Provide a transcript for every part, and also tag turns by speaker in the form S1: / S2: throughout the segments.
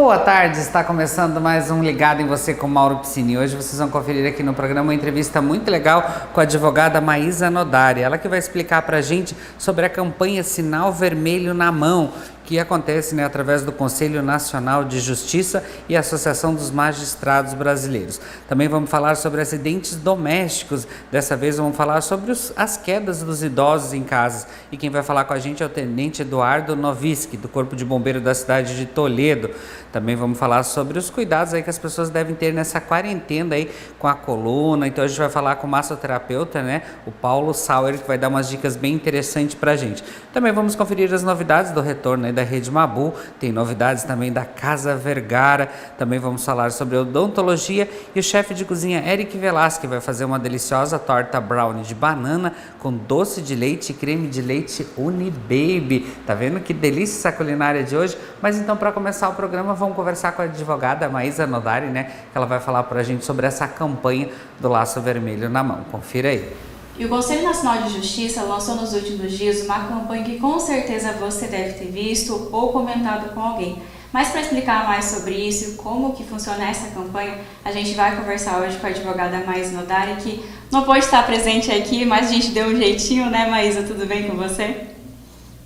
S1: Boa tarde, está começando mais um Ligado em Você com Mauro Piscini. Hoje vocês vão conferir aqui no programa uma entrevista muito legal com a advogada Maísa Nodari. Ela que vai explicar pra gente sobre a campanha Sinal Vermelho na Mão, que acontece através do Conselho Nacional de Justiça e a Associação dos Magistrados Brasileiros. Também vamos falar sobre acidentes domésticos. Dessa vez vamos falar sobre as quedas dos idosos em casas. E quem vai falar com a gente é o Tenente Eduardo Noviski, do Corpo de Bombeiro da cidade de Toledo. Também vamos falar sobre os cuidados aí que as pessoas devem ter nessa quarentena aí com a coluna. Então a gente vai falar com o massoterapeuta, o Paulo Sauer, que vai dar umas dicas bem interessantes pra gente. Também vamos conferir as novidades do retorno da Rede Mabu, tem novidades também da Casa Vergara, também vamos falar sobre odontologia e o chefe de cozinha Eric Velasquez vai fazer uma deliciosa torta brownie de banana com doce de leite e creme de leite Unibaby. Tá vendo que delícia essa culinária de hoje? Mas então, para começar o programa, vamos conversar com a advogada Maísa Nodari, que ela vai falar pra gente sobre essa campanha do Laço Vermelho na Mão. Confira aí.
S2: E o Conselho Nacional de Justiça lançou nos últimos dias uma campanha que com certeza você deve ter visto ou comentado com alguém. Mas para explicar mais sobre isso e como que funciona essa campanha, a gente vai conversar hoje com a advogada Maísa Nodari, que não pôde estar presente aqui, mas a gente deu um jeitinho, Maísa? Tudo bem com você?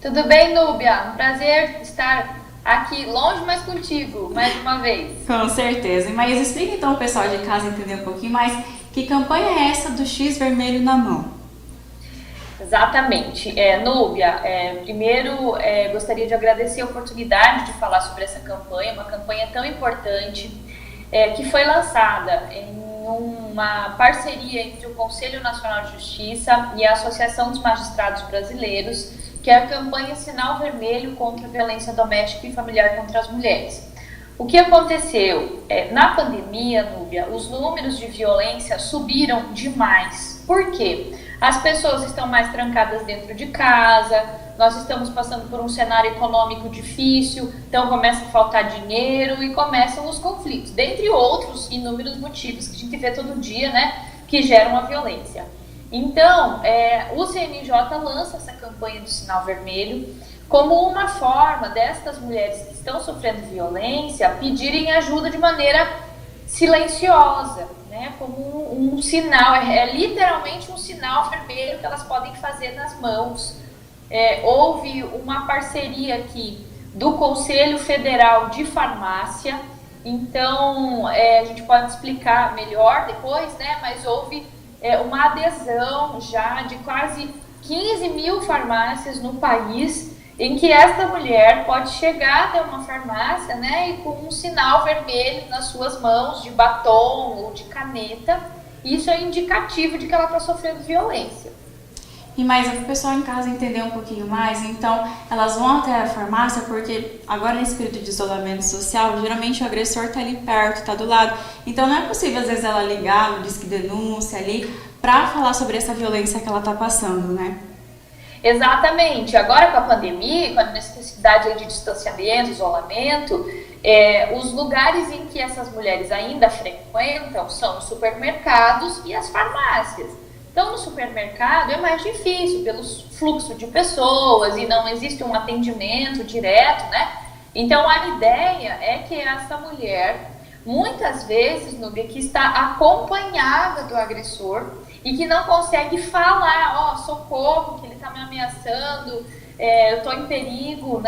S3: Tudo bem, Núbia. Um prazer estar aqui longe, mas contigo, mais uma vez.
S2: Com certeza. E Maísa, explica então o pessoal de casa entender um pouquinho mais. Que campanha é essa do X Vermelho na Mão?
S3: Exatamente. Núbia, primeiro gostaria de agradecer a oportunidade de falar sobre essa campanha, uma campanha tão importante, que foi lançada em uma parceria entre o Conselho Nacional de Justiça e a Associação dos Magistrados Brasileiros, que é a campanha Sinal Vermelho contra a Violência Doméstica e Familiar contra as Mulheres. O que aconteceu? Na pandemia, Núbia, os números de violência subiram demais. Por quê? As pessoas estão mais trancadas dentro de casa, nós estamos passando por um cenário econômico difícil, então começa a faltar dinheiro e começam os conflitos, dentre outros inúmeros motivos que a gente vê todo dia, que geram a violência. Então, o CNJ lança essa campanha do Sinal Vermelho como uma forma destas mulheres que estão sofrendo violência pedirem ajuda de maneira silenciosa, como um sinal, literalmente um sinal vermelho que elas podem fazer nas mãos. Houve uma parceria aqui do Conselho Federal de Farmácia, então a gente pode explicar melhor depois, mas houve uma adesão já de quase 15 mil farmácias no país, em que esta mulher pode chegar até uma farmácia, e com um sinal vermelho nas suas mãos, de batom ou de caneta, isso é indicativo de que ela está sofrendo violência.
S2: E mais, para o pessoal em casa entender um pouquinho mais, então elas vão até a farmácia porque agora nesse período de isolamento social, geralmente o agressor está ali perto, está do lado, então não é possível às vezes ela ligar no Disque Denúncia ali para falar sobre essa violência que ela está passando,
S3: Exatamente. Agora com a pandemia, com a necessidade de distanciamento, isolamento, os lugares em que essas mulheres ainda frequentam são os supermercados e as farmácias. Então no supermercado é mais difícil pelo fluxo de pessoas e não existe um atendimento direto, Então a ideia é que essa mulher, muitas vezes, Núbia, que está acompanhada do agressor, e que não consegue falar, socorro, que ele está me ameaçando, eu estou em perigo,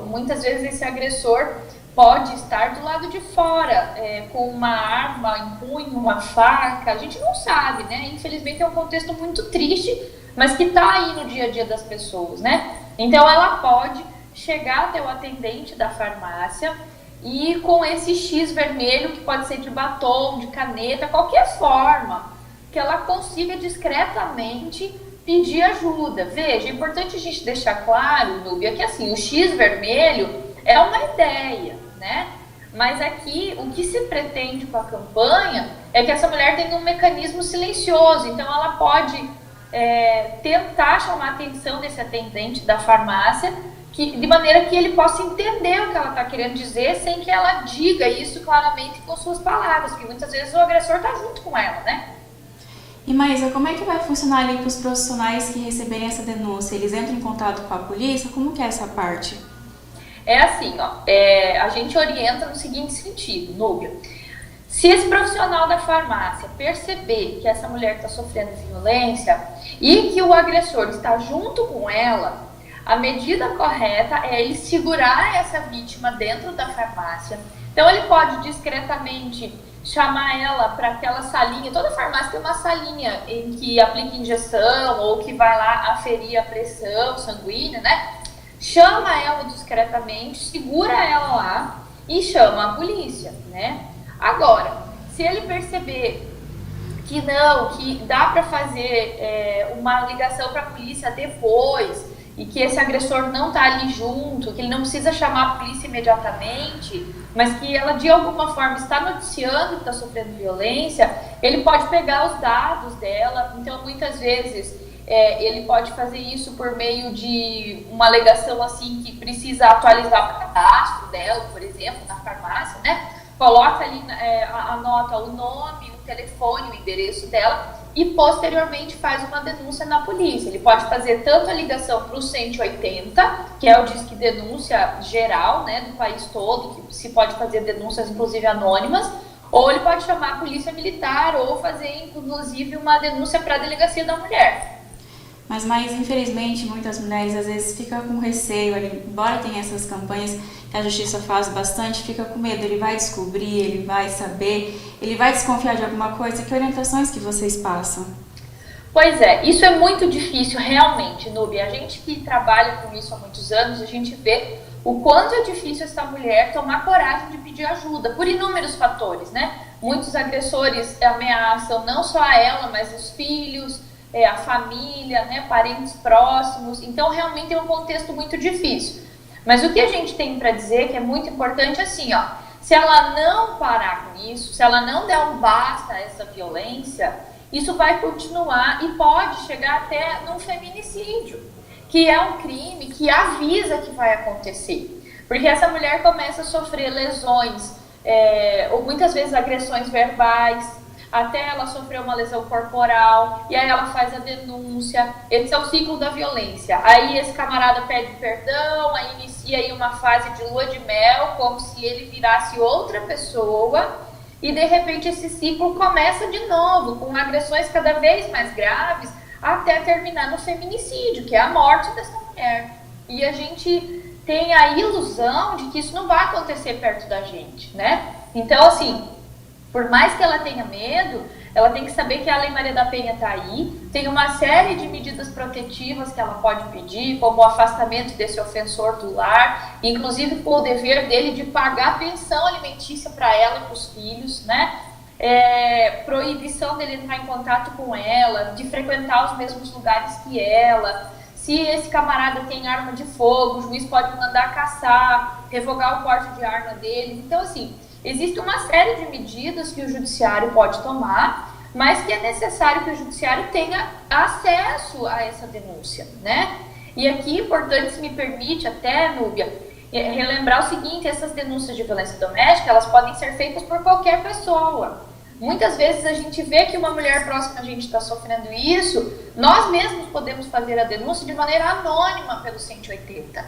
S3: Muitas vezes esse agressor pode estar do lado de fora, com uma arma em punho, uma faca, a gente não sabe, Infelizmente é um contexto muito triste, mas que está aí no dia a dia das pessoas, Então ela pode chegar até o atendente da farmácia e com esse X vermelho, que pode ser de batom, de caneta, qualquer forma, que ela consiga discretamente pedir ajuda. Veja, é importante a gente deixar claro, Núbia, que assim, o X vermelho é uma ideia, Mas aqui, o que se pretende com a campanha é que essa mulher tenha um mecanismo silencioso, então ela pode tentar chamar a atenção desse atendente da farmácia, de maneira que ele possa entender o que ela está querendo dizer, sem que ela diga isso claramente com suas palavras, porque muitas vezes o agressor está junto com ela,
S2: E Maísa, como é que vai funcionar ali para os profissionais que receberem essa denúncia? Eles entram em contato com a polícia? Como que é essa parte?
S3: É assim, ó, a gente orienta no seguinte sentido, Núbia. Se esse profissional da farmácia perceber que essa mulher está sofrendo violência e que o agressor está junto com ela, a medida correta é ele segurar essa vítima dentro da farmácia. Então ele pode discretamente chamar ela para aquela salinha. Toda farmácia tem uma salinha em que aplica injeção ou que vai lá aferir a pressão sanguínea, né? Chama ela discretamente, segura ela lá e chama a polícia, né? Agora, se ele perceber que não, que dá para fazer uma ligação para a polícia depois e que esse agressor não está ali junto, que ele não precisa chamar a polícia imediatamente, mas que ela de alguma forma está noticiando que está sofrendo violência, ele pode pegar os dados dela. Então muitas vezes ele pode fazer isso por meio de uma alegação assim que precisa atualizar o cadastro dela, por exemplo, na farmácia, né? Coloca ali, anota o nome, o telefone, o endereço dela e posteriormente faz uma denúncia na polícia. Ele pode fazer tanto a ligação para o 180, que é o Disque Denúncia geral, né, do país todo, que se pode fazer denúncias inclusive anônimas, ou ele pode chamar a polícia militar ou fazer inclusive uma denúncia para a delegacia da mulher.
S2: Mas infelizmente muitas mulheres às vezes ficam com receio, embora tenha essas campanhas que a justiça faz bastante, fica com medo, ele vai descobrir, ele vai saber, ele vai desconfiar de alguma coisa. Que orientações que vocês passam?
S3: Pois é, isso é muito difícil realmente, Núbia. A gente que trabalha com isso há muitos anos, a gente vê o quanto é difícil essa mulher tomar coragem de pedir ajuda, por inúmeros fatores, né? Muitos agressores ameaçam não só a ela, mas os filhos, a família, né, parentes próximos. Então realmente é um contexto muito difícil. Mas o que a gente tem para dizer que é muito importante é assim, ó, se ela não parar com isso, se ela não der um basta a essa violência, isso vai continuar e pode chegar até num feminicídio, que é um crime que avisa que vai acontecer. Porque essa mulher começa a sofrer lesões, ou muitas vezes agressões verbais, até ela sofrer uma lesão corporal, e aí ela faz a denúncia. Esse é o ciclo da violência. Aí esse camarada pede perdão, aí inicia aí uma fase de lua de mel, como se ele virasse outra pessoa, e de repente esse ciclo começa de novo, com agressões cada vez mais graves, até terminar no feminicídio, que é a morte dessa mulher. E a gente tem a ilusão de que isso não vai acontecer perto da gente, né? Então, assim, por mais que ela tenha medo, ela tem que saber que a Lei Maria da Penha está aí, tem uma série de medidas protetivas que ela pode pedir, como o afastamento desse ofensor do lar, inclusive com o dever dele de pagar pensão alimentícia para ela e para os filhos, né? Proibição dele entrar em contato com ela, de frequentar os mesmos lugares que ela. Se esse camarada tem arma de fogo, o juiz pode mandar caçar, revogar o porte de arma dele. Então, assim, existe uma série de medidas que o judiciário pode tomar, mas que é necessário que o judiciário tenha acesso a essa denúncia, né? E aqui, importante, se me permite até, Núbia, relembrar o seguinte: essas denúncias de violência doméstica, elas podem ser feitas por qualquer pessoa. Muitas vezes a gente vê que uma mulher próxima a gente está sofrendo isso, nós mesmos podemos fazer a denúncia de maneira anônima pelo 180.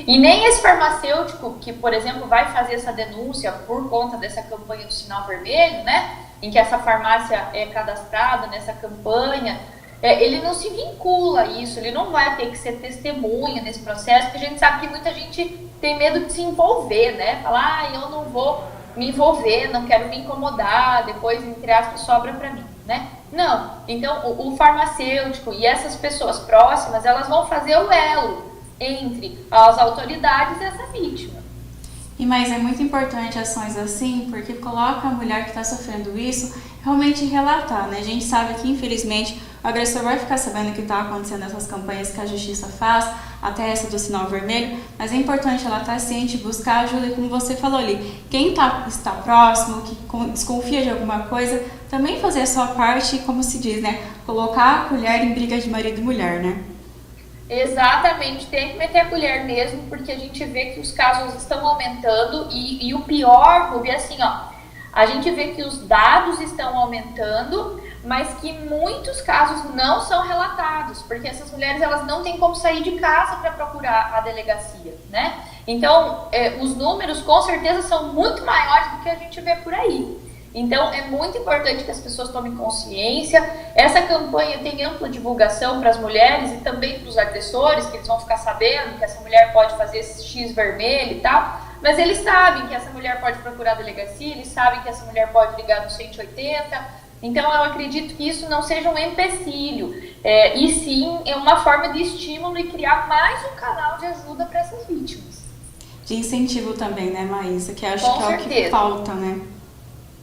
S3: E nem esse farmacêutico que, por exemplo, vai fazer essa denúncia por conta dessa campanha do Sinal Vermelho, né, em que essa farmácia é cadastrada nessa campanha, ele não se vincula a isso, ele não vai ter que ser testemunha nesse processo, porque a gente sabe que muita gente tem medo de se envolver, né, falar, eu não vou me envolver, não quero me incomodar, depois, entre aspas, sobra para mim, né? Não, então o farmacêutico e essas pessoas próximas, elas vão fazer o elo entre as autoridades e essa vítima.
S2: Mas é muito importante ações assim, porque coloca a mulher que está sofrendo isso realmente relatar, né? A gente sabe que, infelizmente, o agressor vai ficar sabendo que está acontecendo essas campanhas que a justiça faz, até essa do Sinal Vermelho, mas é importante ela estar ciente, buscar ajuda, e como você falou ali, quem está próximo, que desconfia de alguma coisa, também fazer a sua parte, como se diz, né? Colocar a colher em briga de marido e mulher, né?
S3: Exatamente, tem que meter a colher mesmo, porque a gente vê que os casos estão aumentando e o pior, Rubi, é assim, ó, a gente vê que os dados estão aumentando, mas que muitos casos não são relatados, porque essas mulheres, elas não têm como sair de casa para procurar a delegacia, né? Então, os números com certeza são muito maiores do que a gente vê por aí. Então, é muito importante que as pessoas tomem consciência. Essa campanha tem ampla divulgação para as mulheres e também para os agressores, que eles vão ficar sabendo que essa mulher pode fazer esse X vermelho e tal. Mas eles sabem que essa mulher pode procurar a delegacia, eles sabem que essa mulher pode ligar no 180. Então, eu acredito que isso não seja um empecilho, e sim é uma forma de estímulo e criar mais um canal de ajuda para essas vítimas.
S2: De incentivo também, né, Maísa? Que acho
S3: Com
S2: que é o que falta, né?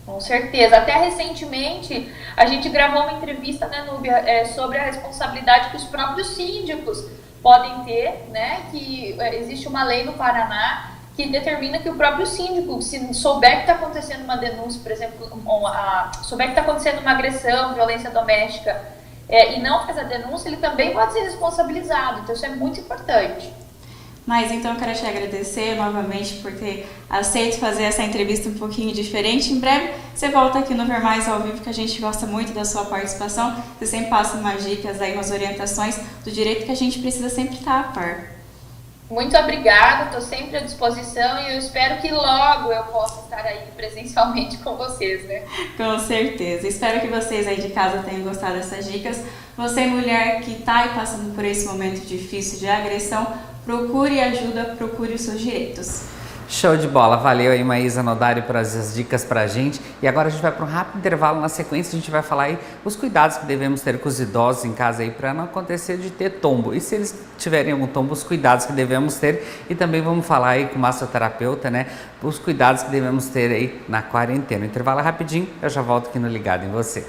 S3: Com certeza. Até recentemente, a gente gravou uma entrevista, né, Núbia, sobre a responsabilidade que os próprios síndicos podem ter, né? Que existe uma lei no Paraná que determina que o próprio síndico, se souber que está acontecendo uma denúncia, por exemplo, souber que está acontecendo uma agressão, violência doméstica, e não faz a denúncia, ele também pode ser responsabilizado. Então, isso é muito importante.
S2: Mas então eu quero te agradecer novamente por ter aceito fazer essa entrevista um pouquinho diferente. Em breve você volta aqui no Ver Mais ao vivo, que a gente gosta muito da sua participação. Você sempre passa umas dicas aí, umas orientações do direito que a gente precisa sempre estar a par.
S3: Muito obrigada, estou sempre à disposição e eu espero que logo eu possa estar aí presencialmente com vocês, né?
S2: Com certeza. Espero que vocês aí de casa tenham gostado dessas dicas. Você, mulher que está aí passando por esse momento difícil de agressão, procure ajuda, procure os seus direitos.
S1: Show de bola, valeu aí Maísa Nodari por as dicas pra gente. E agora a gente vai para um rápido intervalo. Na sequência a gente vai falar aí os cuidados que devemos ter com os idosos em casa aí para não acontecer de ter tombo. E se eles tiverem algum tombo, os cuidados que devemos ter. E também vamos falar aí com o massoterapeuta, né, os cuidados que devemos ter aí na quarentena. O intervalo é rapidinho, eu já volto aqui no Ligado em Você.